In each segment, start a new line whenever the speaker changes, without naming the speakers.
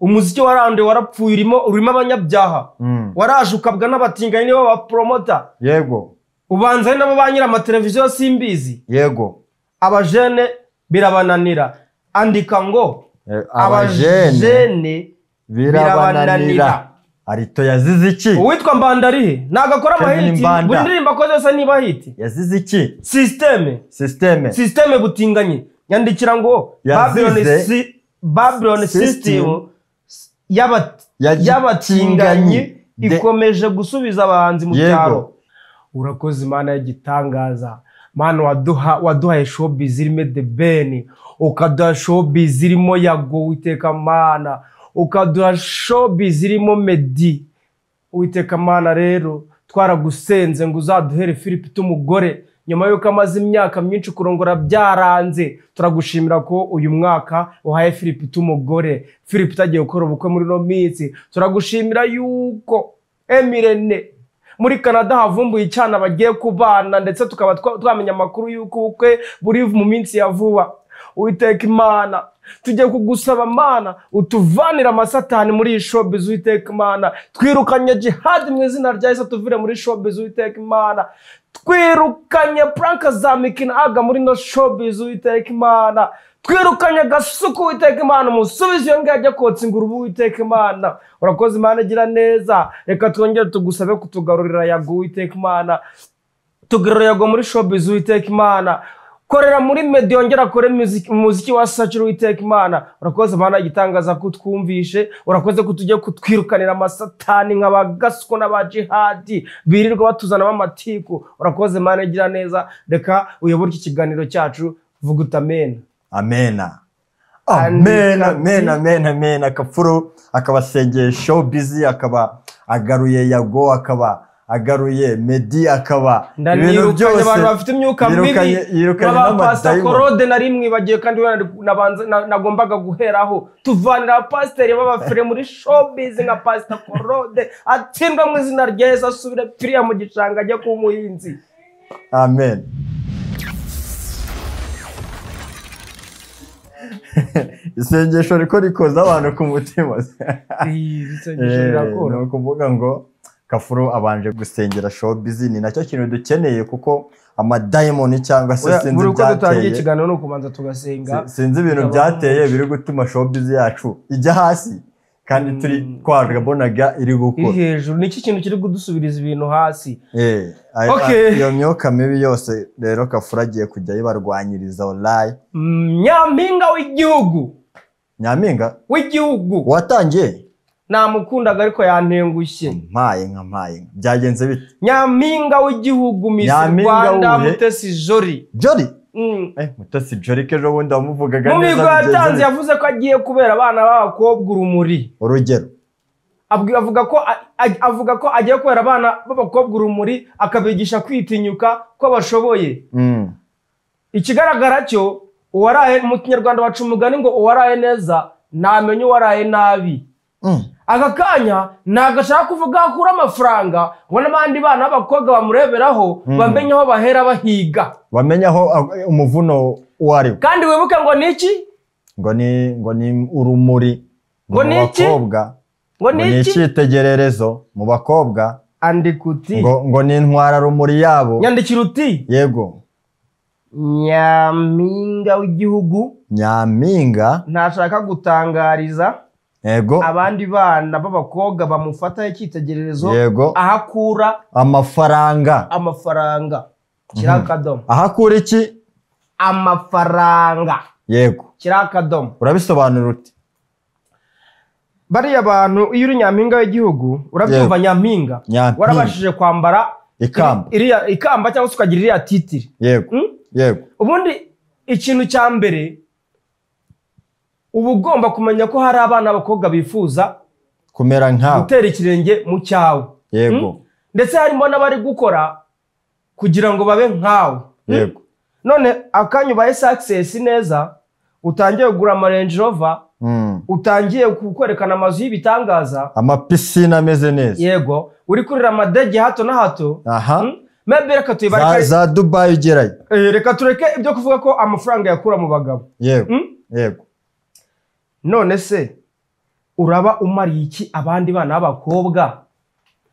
umuziki warande warapfuye urimo abanyabyaha waraje ukabwa n'abatinganye nibo ba promoter
yego
ubanza ari nabo banyira amateleviziyo simbizi
yego
abajene birabananira andika ngo abajene birabananira
arito yazize iki
uwitwa Mbandarihe nagakora amahiti buri ndirimbo ko zose niba hiti
yazize iki
systeme butinganye yandikira ngo Babylon system y'abatinganyi ikomeje gusubiza abahanzi mu cyaro urakoze Imana y'igitangaza Mana waduhaye showbiz irimo The Ben ukaduha showbiz irimo Yago Uwiteka Mana ukaduha showbiz irimo Meddy Uwiteka Mana rero twaragusenze ngo uzaduhere Philip tumugore nyuma yuko amaze imyaka myinshi kurongora byaranze turagushimira ko uyu mwaka uhaye Philip tumugore Philip tagiye gukora ubukwe muri no minsi turagushimira yuko Emirene muri Canada havumbuye cyane bagiye kubana ndetse tukaba twamenya amakuru yuko ubukwe buri mu minsi ya vuba Uwiteka Imana tujye kugusaba Mana utuvanira amasatani muri showbiz Uwiteka Imana twirukanye jihad mu izina rya Yesu tuvire muri showbiz Uwiteka Imana twirukanye prank za Mikina aga muri no showbiz Uwiteka Imana twirukanye Gasuku Uwiteka Imana musubize yo ngajya kotsa inguru Uwiteka Imana urakoze Imana gira neza reka twongere tugusabe kutugarurira Yago Uwiteka Imana tugarurira Yago muri showbiz Uwiteka Imana korera muri Meddy yongera kore muziki wa Sachi Uwiteka Imana urakoze Imana igitangaza kutwumvishe urakoze kutujye kutwirukanira amasatani nk'abagasuko n'abajihadi birirwa batuzana amatiku urakoze Imana igira neza reka uyobora iki kiganiro cyacu vuga utamena
amena amena Kafuru akabasengeye showbiz akaba agaruye Yago akaba agaruye Meddy akaba
ibintu byose abantu bafite imyuka mibi n'abapasta korode nari mwibagiye kandi nagombaga guheraho tuvanira pasteur b'abafire muri showbiz nka pastor korode atsindwa mu izina rya Yesu asubire piriya mu gicanga ajya ku muhinzi
amen isengesho riko rikoza abantu ku mutima
isengesho rirakora
no kuvuga ngo Kafuru abanje gusengera showbiz ni nacyo kintu dukeneye kuko amadiamond cyangwa se sinzi
byateye muri dutangiye ikiganiro no kubanza tugasenga
sinzi ibintu byateye biri gutuma showbiz yacu ijya hasi kandi turi twarabonaga iri gukora
hejuru niki kintu kiri kudusubiriza ibintu hasi
iyo myuka mibi yose rero Kafuru agiye kujya yibarwanyiriza online
Nyampinga w'igihugu
watangiye
namukundaga ariko yantengushye
mpaye byagenze bite
Nyampinga w'igihugu Miss Rwanda Mutesi Jolly
Mutesi Jolly kejo bundi wamuvugaga
neza mu yatanze yavuze ko agiye kubera abana b'abakobwa urumuri
urugero
avuga ko agiye kubera abana b'abakobwa urumuri akabigisha kwitinyuka ko bashoboye ikigaragara cyo uwaraye mu Kinyarwanda baca umugani ngo uwaraye neza namenye uwaraye nabi aka kanya nagashaka kuvuga akura amafaranga ngo n'abandi bana b'abakobwa bamureberaho bamenye aho bahera bahiga
bamenye aho umuvuno wari
kandi wibuke ngo niki
ngo ni urumuri
ngo niki
ngo ni icyitegererezo mu bakobwa
andikuti
ngo ni intwara rumuri yabo
nyandikira uti
yego
Nyampinga w'igihugu ntashaka gutangariza
yego
abandi bana b'abakobwa bamufata icyitegererezo ahakura amafaranga kirakadomo
ahakura iki
amafaranga
yego
kirakadomo
urabisobanura uti
bariya bantu iyo uri Nyampinga w'igihugu urabyumva Nyampinga warabashije kwambara ikamba cyangwa se ukagira iriya titiri
yego
ubundi ikintu cya mbere uba ugomba kumenya ko hari abana b'abakobwa bifuza
kumera nkawe
gutera ikirenge mu cyawe
yego
ndetse harimo n'abari gukora kugira ngo babe nkawe
yego
none akanya ubaye success neza utangiye kugura ama Range Rover utangiye kukwerekana amazu y'ibitangaza
amapisine ameze neza
yego uri kurira amadege hato na hato maybe reka tuyibarike
za Dubai ugerayo
reka tureke ibyo kuvuga ko amafaranga yakura mu bagabo
yego
none se uraba umariye iki abandi bana b'abakobwa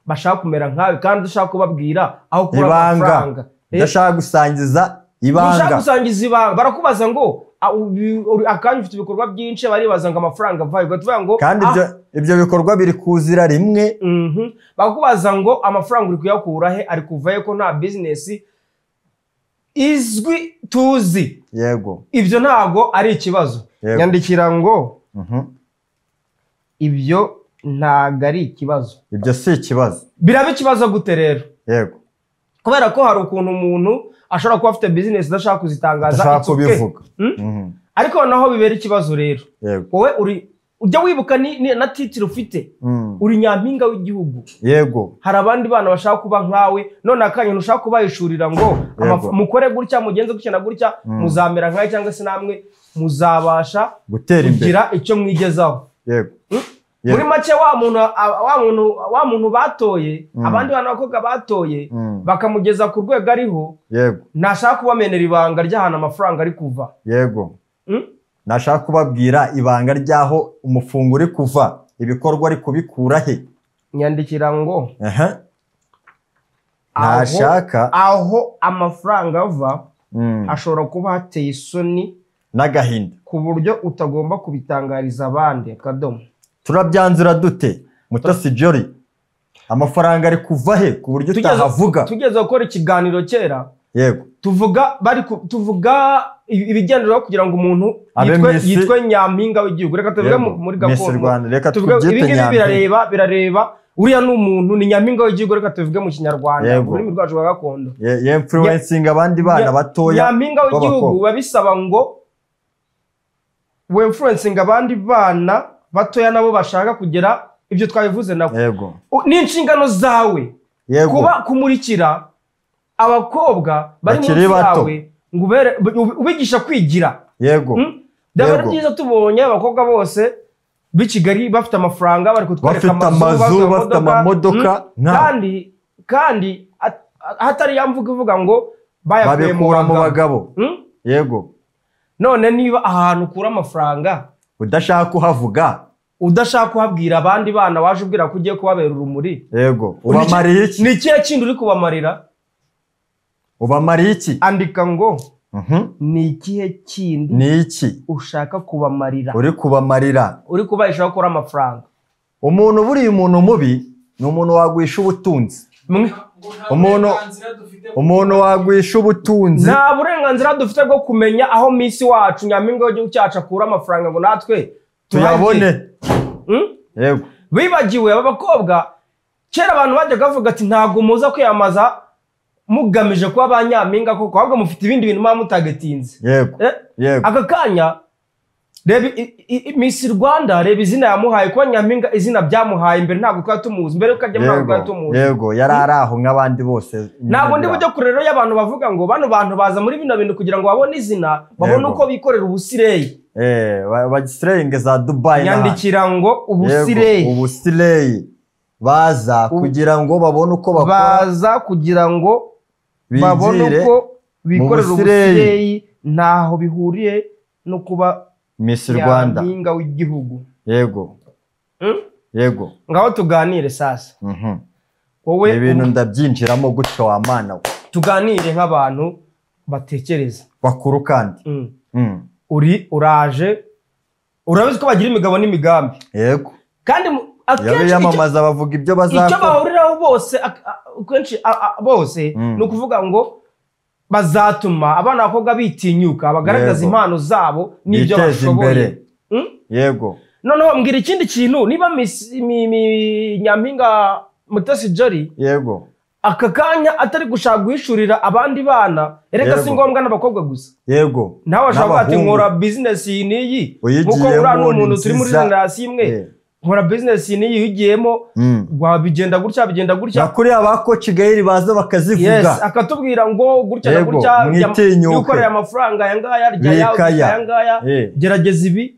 bashaka kumera nkawe kandi ushaka kubabwira aho kura amafaranga
udashaka gusangiza ibanga
ushaka gusangiza ibanga barakubaza ngo akanya ufite ibikorwa byinshi baribaza ngo amafaranga avaye ugatuvuga ngo
kandi ibyo bikorwa biri kuzira rimwe
bakakubaza ngo amafaranga uri kuyakura he ari kuvaye ko nta business izwi tuzi
yego
ibyo ntago ari ikibazo nyandikira ngo ibyo ntago ari ikibazo
ibyo si ikibazo
biraba ikibazo gute rero
yego
kubera ko hari ukuntu umuntu ashobora kuba afite business adashaka kuzitangaza
kubivuga
ariko naho bibera ikibazo rero wowe ujya wibuka na titire ufite uri nyampinga w'igihugu
yego
hari abandi bana bashaka kuba nkawe none akanya ntushaka kubahishurira ngo mukore gutya mugenze gutya na gutya muzamera nkawe cyangwa se namwe muzabasha kugira icyo mwigezaho
yego
muri make wa muntu batoye abandi bana bakobwa batoye bakamugeza ku rwego ariho
yego
ntashaka kubamenera ibanga ry'ahantu amafaranga ari kuva
yego nashaka kubabwira ibanga ryaho umufungo uri kuva ibikorwa ari kubikura he
nyandikira ngo
ntashaka
aho amafaranga ava ashobora kuba hateye isoni
n'agahinda
ku buryo utagomba kubitangariza abandi akadomo
turabyanzura dute Mutasi Jolly amafaranga ari kuva he ku buryo utahavuga
tugeze gukora ikiganiro kera
yego
tuvuga ibigenderwaho kugira ngo umuntu yitwe nyampinga w'igihugu reka tuvuge muri gakondo ibi ngibi birareba uriya ni umuntu ni nyampinga w'igihugu reka tuvuge mu kinyarwanda mu rurimi rwacu rwa gakondo
influencing abandi bana batoya
nyampinga w'igihugu biba bisaba ngo we influencing abandi bana batoya nabo bashaka kugera ibyo twabivuze nabo ni inshingano zawe kuba kumurikira abakobwa bari munsi yawe ngo ubigisha kwigira
yego
byaba byiza tubonye abakobwa bose b'i Kigali bafite amafaranga bari kutwereka
amazu bafite amamodoka
kandi hatari yamvuga ivuga ngo
babikura mu bagabo yego
none niba ahantu ukura amafaranga
udashaka kuhavuga
udashaka kuhabwira abandi bana waje ubwira ko ugiye kubabera urumuri
yego ubamariye iki
ni ikihe kindi uri kubamarira
ubamariye iki
andika ngo ni ikihe kindi
ni iki
ushaka kubamarira
uri kubamarira
uri kubahisha gukora amafaranga
umuntu buriya umuntu mubi ni umuntu wagwisha ubutunzi umuntu wagwisha ubutunzi
nta burenganzira dufite bwo kumenya aho misi wacu nyampinga w'igihugu cyacu akura amafaranga ngo natwe
tuyabone yego
bibagiwe aba bakobwa kera abantu bajyaga bavuga ati ntabwo muza kwiyamaza mugamije kuba ba nyampinga koko ahubwo mufite ibindi bintu muba mutagetinze
yego
aka kanya reba Miss Rwanda reba izina yamuhaye kuba nyampinga izina byamuhaye imbere ntabwo twari tumuzi mbere yuko ajya muri twari tumuzi
yego yari ari aho nk'abandi bose
ntabwo ndi bujye kure rero y'abantu bavuga ngo bano bantu baza muri bino bintu kugira ngo babone izina babone uko bikorera ubusireyi
bagisireyinge za Dubai
nyandikira ngo
ubusireyi baza kugira ngo babone uko bakora
baza kugira ngo babone uko bikorera ubusireyi ntaho bihuriye no kuba
Miss Rwanda
nyampinga w'igihugu
yego yego
ngaho tuganire sasa
wowe ibintu ndabyinjiramo gutyo wa mana we
tuganire nk'abantu batekereza
bakuru kandi
uraje urabizi ko bagira imigabo n'imigambi
yego
kandi
akenshi yamamaza bavuga ibyo bazakora
icyo bahuriraho bose ni ukuvuga ngo bazatuma abana bakobwa bitinyuka bagaragaza impano zabo n'ibyo bashoboye
yego
noneho mbwira ikindi kintu niba nyampinga Mutasi Jolly
yego
aka kanya atari gushaka guhishurira abandi bana erega si ngombwa n'abakobwa gusa
yego
nawe ashaka ati nkora business n'iyi nkuko uriya n'umuntu turi muri generasiyo imwe nkora business n'iyi ugiyemo bigenda gutya
kuri abako Kigali baza bakazivuga
akatubwira ngo gutya na gutya yukorera amafaranga yangaya yangaya gerageza ibi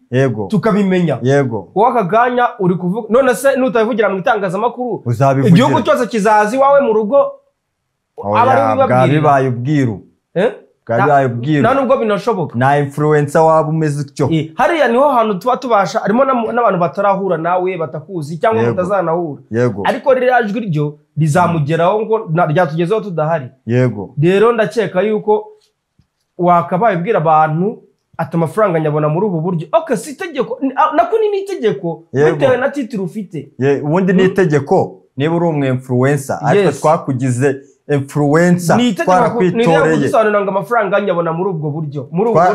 tukabimenya wowe aka kanya uri kuvuga none se nutabivugira mu itangazamakuru igihugu cyose kizazi wawe mu rugo
abari bibabwira bibaye ubwiru
nta nubwo binashoboka
na influencer waba umeze utyo
hariya niho hantu tuba tubasha harimo n'abantu batarahura nawe batakuzi cyangwa mutazanahura ariko ririya jwi ryo rizamugeraho ngo ryatugezeho tudahari rero ndakeka yuko wakabaye ubwira abantu ati amafaranga nyabona muri ubu buryo si itegeko nako ni itegeko bitewe na titire ufite
ubundi ni itegeko niba uri umwe influencer ariko twakugize influencer twarakwitoreye
gusobanura ngo amafaranga nyabona muri ubwo buryo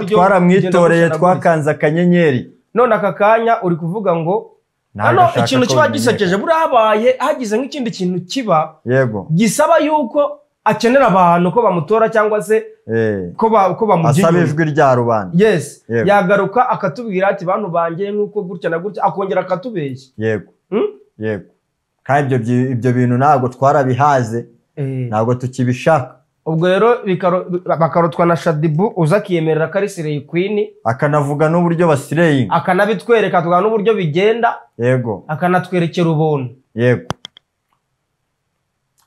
twaramwitoreye twakanze akanyenyeri
none aka kanya uri kuvuga ngo hano ikintu kiba gisekeje buriya habaye hagize nk'ikindi kintu kiba gisaba yuko akenera abantu ko bamutora cyangwa se ko bamugira
asaba ijwi rya rubanda
yagaruka akatubwira ati bantu banjye nk'uko gutya na gutya akongera akatubeshya
yego kandi ibyo bintu ntabwo twarabihaze ntabwo tukibishaka
ubwo rero bakarotwa na Shadibu uza akiyemerera ko ari Slay Queen
akanavuga n'uburyo basireyinga
akanabitwereka tuvuga n'uburyo bigenda akanatwerekera ubuntu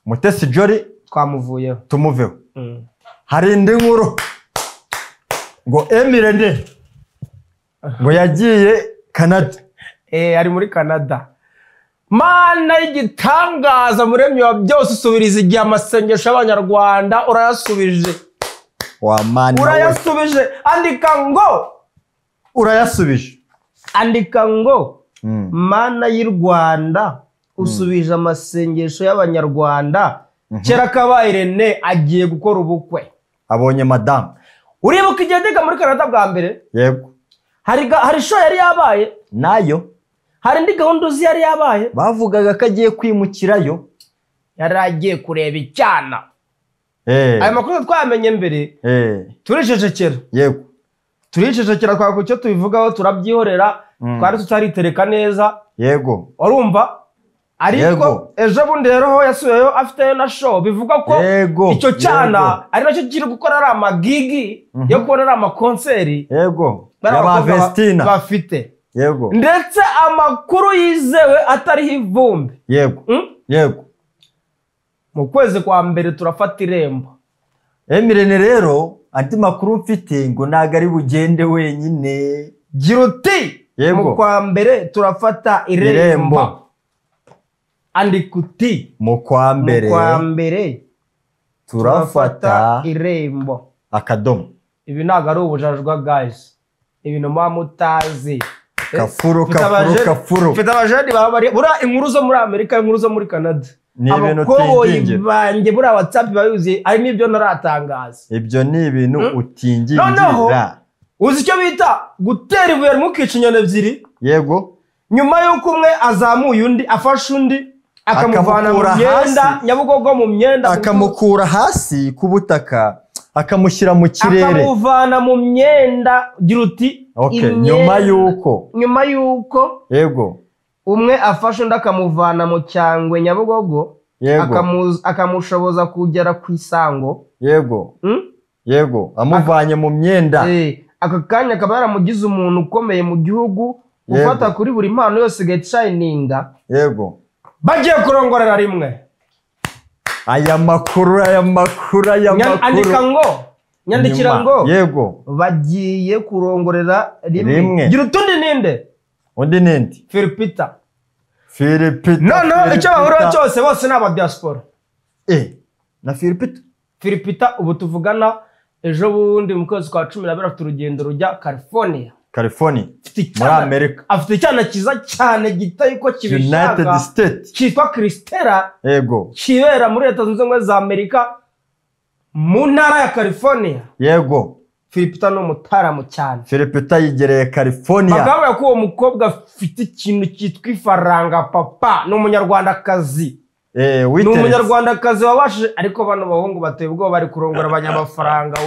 Mutesi Jolly
twamuvuyeho
tumuveho hari indi nkuru ngo Emirene ngo yagiye Canada
ari muri Canada Mana y'igitangaza muremyi wa byose usubiriza igihe amasengesho y'abanyarwanda urayasubije urayasubije andika ngo Mana y'u Rwanda usubije amasengesho y'abanyarwanda kera kabaye Rene agiye gukora ubukwe
abonye madame
uribuka igihe ndiga muri Canada bwa mbere hari show yari yabaye
nayo
hari indi gahunda uzi yari yabaye
bavugaga ko agiye kwimukirayo
yari agiye kureba icyana ayo makuru twamenye mbere turicecekera turicecekera twako cyo tubivugaho turabyihorera twari tutaritereka neza urumva ariko ejo bundi rero yasuyeyo afiteyo na show bivuga ko icyo cyana ari nacyo kiri gukora ari amagigi yo kubona ari amakonseri
y'abavestina
bafite ndetse amakuru yizewe atariho ivumbi mu kwezi kwa mbere turafata irembo
Emirene rero andi makuru mfite ngo ntago ari bugende wenyine
gira uti mu kwa mbere turafata irembo andika uti
mu kwa
mbere turafata irembo
akadomo
ibi ntago ari ubujajwa guys ibintu muba mutazi
kafuru
mfite abajeni buriya inkuru zo muri Amerika inkuru zo muri Canada
abakoboyi
banjye buriya WhatsApp bayuzuye ari n'ibyo naratangaza
ibyo ni ibintu utingingira
uzi icyo bita gutera ibuye mukica inyoni ebyiri nyuma y'uko umwe azamuye undi afashe undi akamuvana mu myenda Nyabugogo mu myenda
akamukura hasi ku butaka akamushyira mu kirere
akamuvana mu myenda gira uti
nyuma y'uko
umwe afashe undi akamuvana mu cyangwe Nyabugogo akamushoboza kugera ku isango
amuvanye mu myenda
aka kanya akaba yaramugize umuntu ukomeye mu gihugu ufata kuri buri mpano yose get shininga bagiye kurongorera rimwe
aya makuru
nyandikira ngo bagiye kurongorera rimwe gira utundi ninde
undi ninde
Philipita no icyo bahura cyose bose ni abadiaspora
na
Philipita ubu tuvugana ejo bundi mu kwezi kwa 12 afite urugendo rujya California
muri Amerika
afite icyana kiza cyane gitaye ko kibishaka
United States
cyitwa Cristela kibera muri Leta Zunze Ubumwe za Amerika mu ntara ya California Philipita no mutaramu cyane
Philipita yigereye California
bagavuga ko uwo mukobwa afite ikintu cyitwa ifaranga papa no munyarwandakazi ni umunyarwandakazi wabashije ariko bano bahungu bateye ubwoba bari kurongora abanyamafaranga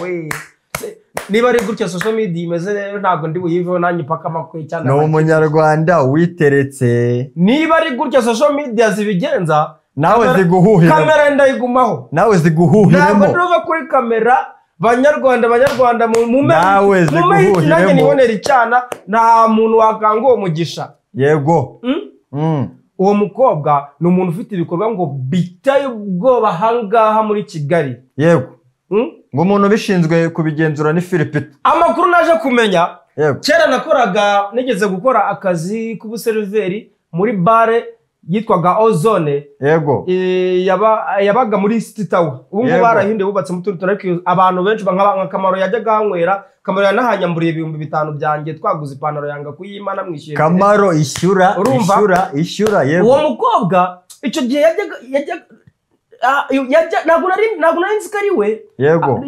niba ari gutya social media imeze rero ntabwo ndi buyiveho nanjye paka makwe cyane
no umunyarwanda witeretse
niba ari gutya social media zibigenza
nawe ziguhuhira
kamera ndayigumaho
nawe ziguhuhiremo
ntabwo ndova kuri kamera banyarwanda mu
nawe ziguhuhiremo
nanjye nibonera icyana nta muntu wakanga uwo mugisha uwo mukobwa ni umuntu ufite ibikorwa ngo biteye ubwoba hangaha muri Kigali
ngo umuntu bishinzwe kubigenzura ni Philipita.
Amakuru naje kumenya
Yego.
kera nakoraga nigeze gukora akazi k'ubuseriveri muri bare yitwaga Ozone.
Yego.
Yabaga muri City Tower. Ubu barahinduye bubatse mu tundi ariko abantu benshi nka Kamaro yajyaga hanywera. Kamaro yanahanyamburiye 5,000 byanjye twaguze ipantaro yanga kuyimana mwishyuye.
Kamaro ishyura yego.
Uwo mukobwa icyo gihe yajyaga ntabwo nari nzi ko ari we.
Yego.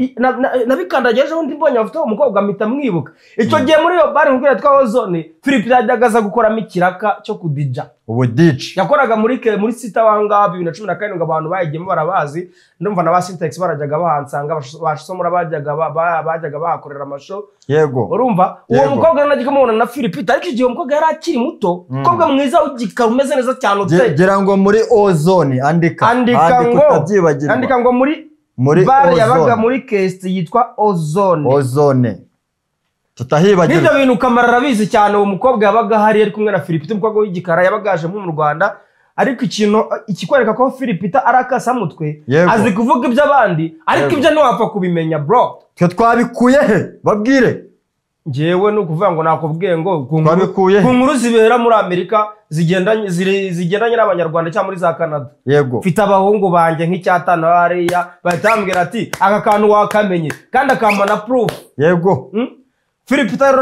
Nabikandageje undi mbonye afite uwo mukobwa mpita mwibuka. Icyo gihe muri iyo bare nkubwira twa Ozone Philip yajyagaza gukoramo ikiraka cyo kudija.
Ubu DJ.
Yakoraga muri Sita wanga 2017 ngo abantu bayigemo barabazi. Ndumva na ba Syntax barajyaga bahansanga bashomora bajyaga bahakorera amasho.
Yego.
Urumva uwo mukobwa nagiye mubona na Philip ariko igihe umukobwa yari akiri muto. Umukobwa mwiza ugika umeze neza cyane utse.
Gera ngo muri Ozone andika
ngo muri bar yabaga muri case yitwa Ozone.
Tutahibagira.
Nibyo bintu Kamara arabizi cyane uwo mukobwa yabaga hari ari kumwe na Philipita umukobwa w'igikara yabagaje mu Rwanda ariko ikintu ikikwereka ko Philipita arakasa mutwe azi kuvuga ibyo abandi ariko ibyo ntiwapfa kubimenya bro.
Twe twabikuye he babwire.
Njewe no kuvuga ngo nakubwiye ngo
twabikuye
ku nkuru zibera muri Amerika zigendanye n'abanyarwanda cyangwa muri za Canada.
Yego.
Mfite abahungu banjye nk'icyatano hariya batambwira ati aka kantu wakamenye kandi akamana proof.
Yego.
Philipita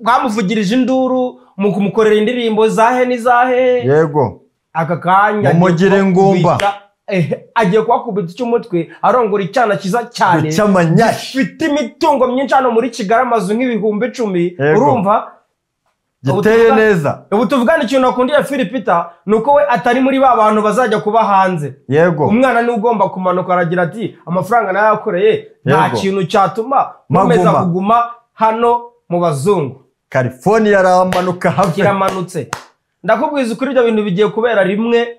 kwamuvugirije induru mu kumukorera indirimbo zahe nizahe.
Yego.
Aka kanya
umugire ngumba
agiye kwakubita cy'umutwe arongora icyana kiza cyane
cy'amanyashi
fite imitungo myinshi hano muri Kigali amazu nk'ibihumbi 10. Urumva
giteye neza.
Ubu tuvugana ikintu nakundiye Philipita nuko we atari muri ba bantu bazajya kuba hanze.
Yego.
Umwana ni ugomba kumanuka aragira ati amafaranga nayakoreye nta kintu cyatuma nkomeza kuguma hano mu bazungu.
California aramanuka hafi
kiramanutse. Ndakubwiza ukuri ibyo bintu bigiye kubera rimwe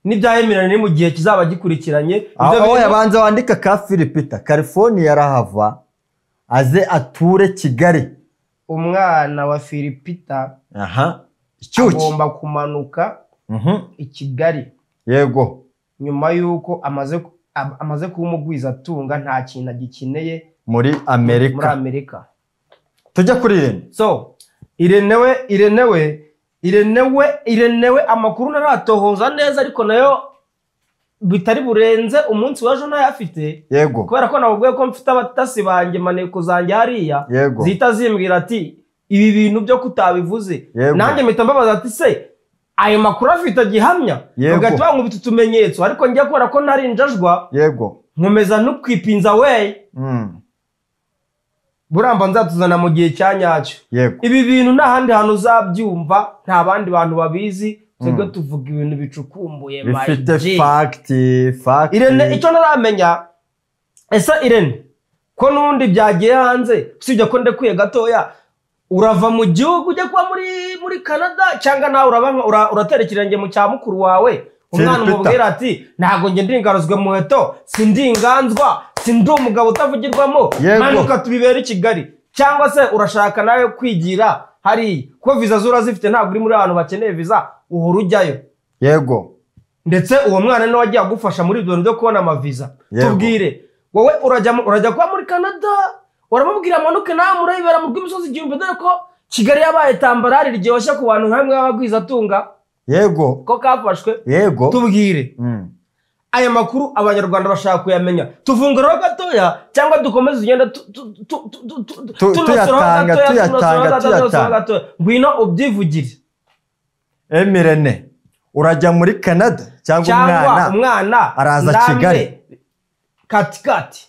n'ibyahemeranye mu gihe kizaba gikurikiranye.
Aho yabanza wandika ka Philipita California arahava aze ature Kigali.
Umwana wa Philipita agomba kumanuka i Kigali.
Yego.
Nyuma yuko amaze kumugwiza atunga nta kintu agikeneye
muri Amerika. Tujya kuri Irene.
So Irenewe amakuru naratohoza neza ariko nayo bitari burenze umunsi waje nayo afite.
Yego.
Kubera ko nabubwiye ko mfite abatasi banjye maneko zanjye hariya zita zimbwira ati ibi bintu byo kutabivuze. Nanjye mpita mbabaza ati se ayo makuru afite gihamya ugati bankubita utumenyetso ariko njye kubera ko nari njajwa.
Yego.
Nkomeza no kwipinza we. Buramba nzatuzana mu gihe cyanyacyo. Ibi bintu nta handi hantu uzabyumva nta bandi bantu babizi. Twebwe tuvuga ibintu bicukumbuye
bifite fact.
Irene icyo naramenya ese Irene ko nundi byagiye hanze usibye ko ndekuye gatoya urava mu gihugu ujya kwa muri Canada cyangwa nawe uraterekeranye mu cya mukuru wawe umwana umubwira ati ntago nge ndingaruzwe mu heto sindinganzwa sindi umugabo utavugirwamo manuka tubibera i Kigali cyangwa se urashaka nawe kwigira hari ko visa zura zifite ntabwo uri muri abantu bakeneye visa uhora ujyayo.
Yego.
Ndetse uwo mwana no wagiye agufasha muri ibyo byo kubona amaviza. Tubwire wowe urajya kwa muri Canada uramubwira amanuke nawe murayibera mu rw'imisozi igihumbi dore ko Kigali yabaye tambarari rigyoshye ku bantu hamwe babagwiza atunga.
Yego.
Ko kafashwe.
Yego.
Tubwire aya makuru abanyarwanda bashaka kuyamenya. Tuvunguraho gatoya cyangwa dukomeze ugenda tuyatanga ngwino ubyivugire.
Emirene urajya muri Canada cyangwa
umwana
araza Kigali
katikati.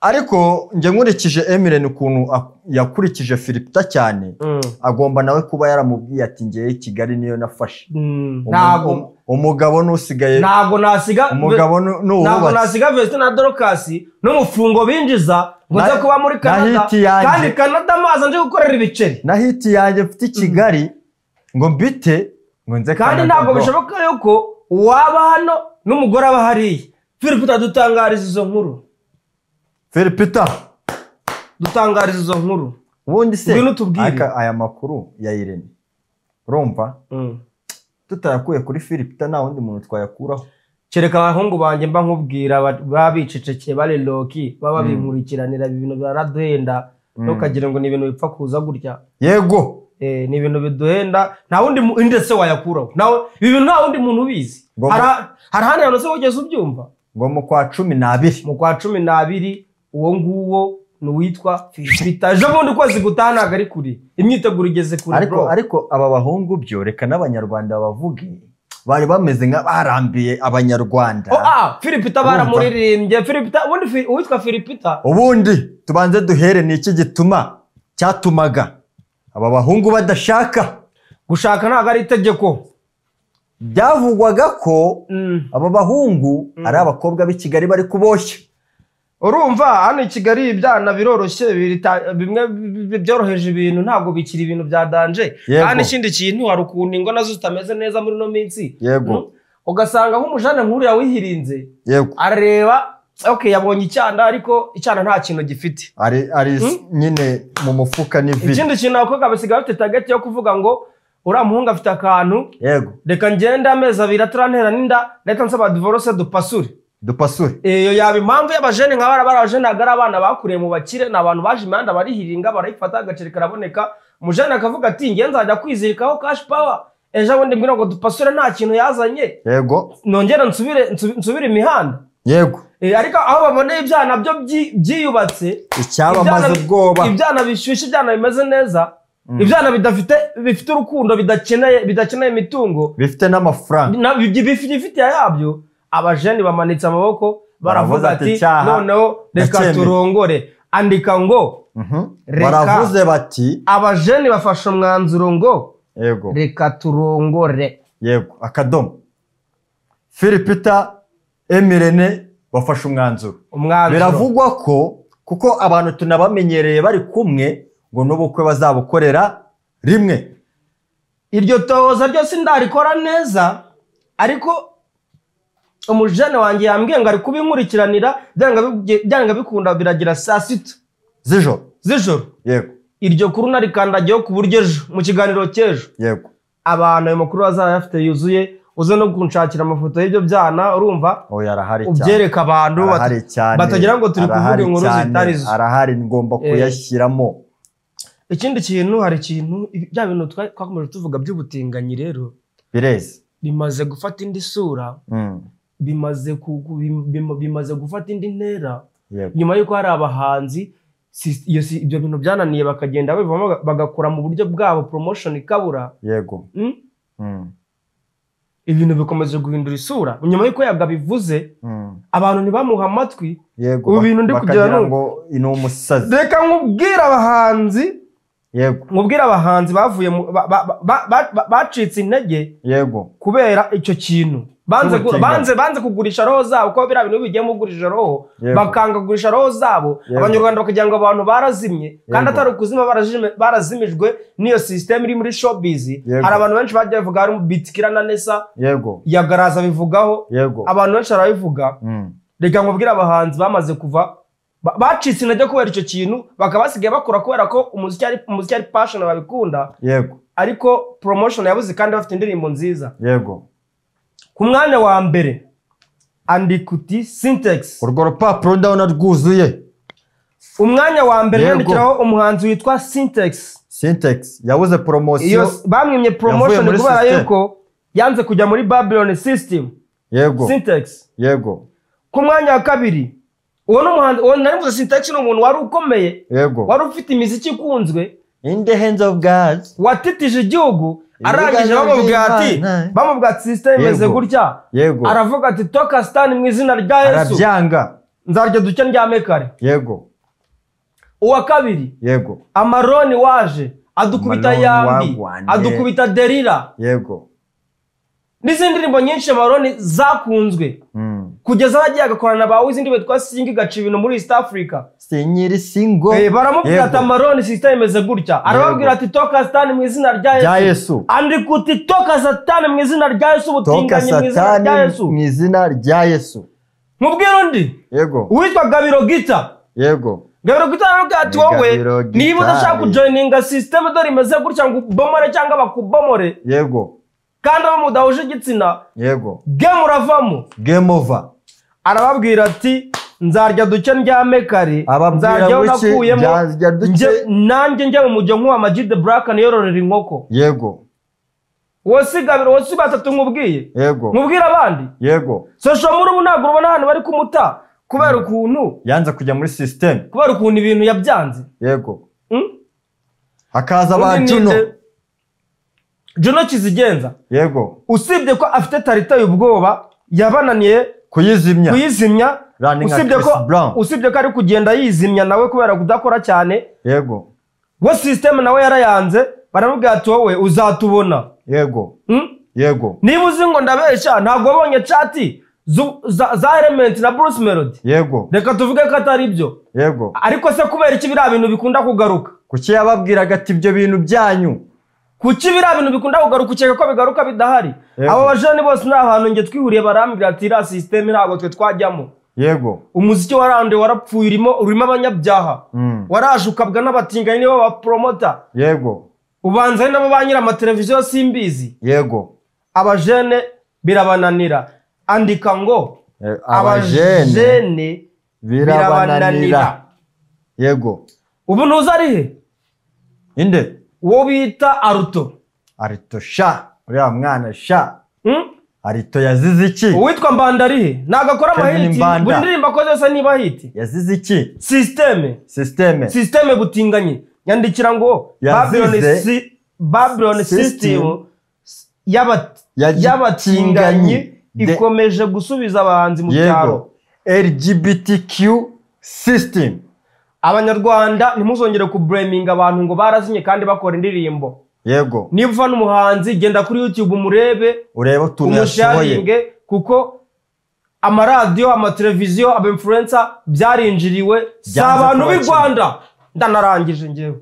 Ariko nje nkurikije Emirene ukuntu yakurikije Philipita cyane agomba nawe kuba yaramubwiye ati ngiye Kigali niyo nafashe. Umugabo nusigaye
ntago nasiga
umugabo
ntago nasiga Veste na Dorcas n'umufungo binjiza ngo nze kuba muri Canada kandi Canada maze nje gukorera ibiceri
na hiti yanjye mfite Kigali ngo mbite ngo nze
kandi ntago bishoboka yuko waba hano n'umugore aba hariya. Philipita dutangariza izo nkuru.
Philipita
dutangariza izo nkuru
ubundi se aya makuru ya Irene urumva tutayakuye kuri Philipita nta wundi muntu twayakuraho.
kereka abahungu banjye mba nkubwira babicecekeye bari loki baba binkurikiranira ibintu baraduhenda ntukagira ngo ni ibintu bipfa kuza gutya
yego
ni ibintu biduhenda nta wundi ndetse wayakuraho nawe ibi bintu nta wundi muntu ubizi hari hano yanose wogeze ubyumva
ngo mu kwa 12
mu kwa 12 uwo nguwo nuwitwa Philipita je bundi kwezi gutanaga ari kuri imyiteguro igeze kuri
ariko aba bahungu byo reka n'abanyarwanda bavuge bari bameze nk'abarambiye abanyarwanda
Philipita baramuririmbye Philipita ubundi uwitwa Philipita
ubundi tubanze duhere ni iki gituma cyatumaga aba bahungu badashaka
gushaka ntago ari itegeko
byavugwaga ko aba bahungu ari abakobwa b'i Kigali bari kuboshya
urumva hano i Kigali ibyana biroroshye bimwe byoroheje ibintu ntago bikiri ibintu bya danje kandi ikindi kintu hari ukuntu ingo nazo zitameze neza muri no minsi
yego
ugasanga nk'umujane nkuru yawihirinze
yego
areba yabonye icyana ariko icyana nta kintu gifite
ari nyine mu mufuka n'ivi
ikindi kintu abakobwa basigaye bafite target yo kuvuga ngo uriya muhungu afite akantu
yego
reka ngende amezi 2 atarantera n'inda leta nsaba divorce
dupasure
iyo yaba impamvu y'abajene nka barabajene agara abana bakuriye mu bakire n'abantu baje imihanda barihiringa barayifata agaceri karaboneka umujene akavuga ati ngiye nzajya kwizirikaho cash power ejo bundi mbwira ngo dupasure nta kintu yazanye
yego
nongera nsubire imihanda
yego
ariko aho baboneye ibyana byo byiyubatse
icyabamaze ubwoba
ibyana bishyushye ibyana bimeze neza ibyana bifite urukundo bidakeneye imitungo
bifite n'amafaranga
bifite yabyo abajeni bamanitse amaboko baravuga ati noneho reka turongore andika ngo
baravuze bati
abajeni bafashe umwanzuro ngo
yego
reka turongore
yego akadomo Philipita Emirene bafashe umwanzuro biravugwa ko kuko abantu tunabamenyereye bari kumwe ngo n'ubukwe bazabukorera rimwe
iryo toza ryose ndarikora neza ariko umujane wanjye yambwiye ngo ari kubinkurikiranira byanga bikunda biragira saa 6 z'ijoro
yego
iryo kuru narikandagiyeho ku buryo ejo mu kiganiro cy'ejo
yego
abantu ayo makuru bazaba bafite yuzuye uze no kunshakira amafoto y'ibyo byana urumva
yarahari cyane
ubyereka abantu batagira ngo turi kuvuga inkuru zitari zo
arahari ngomba kuyashyiramo
ikindi kintu hari ikintu bya bintu twakomeje tuvuga by'ubutinganyi rero
bireze
bimaze gufata indi sura bimaze gufata indi ntera nyuma y'uko hari abahanzi ibyo bintu byananiye bakagenda bivamo bagakora mu buryo bwabo promotion ikabura
yego
ibintu bikomeje guhindura isura nyuma y'uko yagabivuze abantu ntibamuha amatwi
ubu
bintu ndi kugira
ngo ni umusazi
reka nkubwira abahanzi
yego
nkubwira abahanzi bavuye bacitse intege
yego
kubera icyo kintu banze kugurisha roho zabo kuko biriya bintu bigiye mugurisha roho bakanga kugurisha roho zabo abanyarwanda bakagira ngo abantu barazimye kandi atari ukuzima barazimijwe n'iyo system iri muri showbiz hari abantu benshi bagiye bavuga hari Bitikira na Nessa
yego
yagaraza bivugaho abantu benshi barabivuga reka nkubwira abahanzi bamaze kuva bacitse intege kubera icyo kintu bakaba basigaye bakora kubera ko umuziki ari passion babikunda
yego
ariko promotion yabuze kandi bafite indirimbo nziza
yego
ku mwanya wa mbere andikuti Syntex
urwo rupapuro ndabona rwuzuye
umwanya wa mbere yandikiraho umuhanzi witwa Syntex
yabuze promotion
bamwimye promotion kubera yuko yanze kujya muri Babylon system
yego
Syntex
yego
ku mwanya wa kabiri uwo n'umuhanzi uwo narivuze Syntex ni umuntu wari ukomeye
yego
wari ufite imiziki ikunzwe
in the hands of God
watitije igihugu arangije bamubwira ati system imeze gutya aravuga ati toka stand mu izina rya Yesu
arabyanga
nzarya duke ndyame kare
yego
uwa kabiri
yego
Amaroni waje adukubita Yambi adukubita Delila
yego
n'izindi ndirimbo nyinshi Amaroni zakunzwe kugeza bagiye agakorana ba Wiz indirimbo twa Singi gaca ibintu muri East Africa
Senyiri Singo
baramubwira ati Amaroni system imeze gutya arababwira ati toka stand mu izina rya Yesu andikuti toka satani mu izina rya Yesu ubutinganye mu izina rya Yesu
mu izina rya Yesu
mubwira undi
yego
uwitwa Gabiro Gita
yego
Gabiro Gita aravuga ati wowe niba udashaka kujoininga system dore imeze gutya ngo ubomore cyangwa bakubomore
yego
kandi abo mudahuje igitsina
yego
game uravamo
game over.
Arababwira ati nzarya duke ndyame kare
nzarya
nakuyemo nanjye njye mu mujyo nk'uwa Amag the Black niyororera inkoko
yego
wosigabira wose batatu nkubwiye
yego
nkubwira abandi
yego
social muri ubu ntabwo ubona hano bari kumuta kubera ukuntu
yanze kujya muri system
kubera ukuntu ibintu yabyanze
yego hakaza ba Juno Kizigenza
yego usibye ko afite tarita y'ubwoba yabananiye kuyizimya usibye ko ari kugenda yizimya nawe kubera kudakora cyane
yego
we system nawe yarayanze baramubwira ati wowe uzatubona
yego yego
niba uzi ngo ndabesha ntabwo wabonye chati za Element na Bruce Melody
yego
reka tuvuge ko atari byo
yego
ariko se kubera iki bira bintu bikunda kugaruka
kuki yababwiraga ati ibyo bintu byanyu
kuki bira bintu bikunda kugaruka ukeka ko bigaruka bidahari abo bajene bose nta hantu nge twihuriye barambwira ati ira system ntabwo twe twajyamo
yego
umuziki warande warapfuye urimo abanyabyaha waraje ukabwa n'abatinganye nibo ba promoter
yego
ubanza nabo banyira amateleviziyo simbizi
yego
abajene birabananira andika ngo abajene birabananira
yego
ubu ntuza ari he
inde
uwo bita Aruto
sha uriya mwana sha Arito yazize iki
uwitwa Mbanda ari he nagakora amahiti buri ndirimbo akoze se niba hiti
yazize iki
system butinganye yandikira ngo Babylon system y'abatinganyi ikomeje gusubiza abahanzi mu cyaro
LGBTQ system.
Abanyarwanda ntimuzongere kublaminga abantu ngo barazinye kandi bakora indirimbo
yego
niba ufana umuhanzi genda kuri YouTube umurebe umusharinge kuko amaradiyo amateleviziyo aba influencer byarinjiriwe si abantu b'i Rwanda ndanarangije ngewe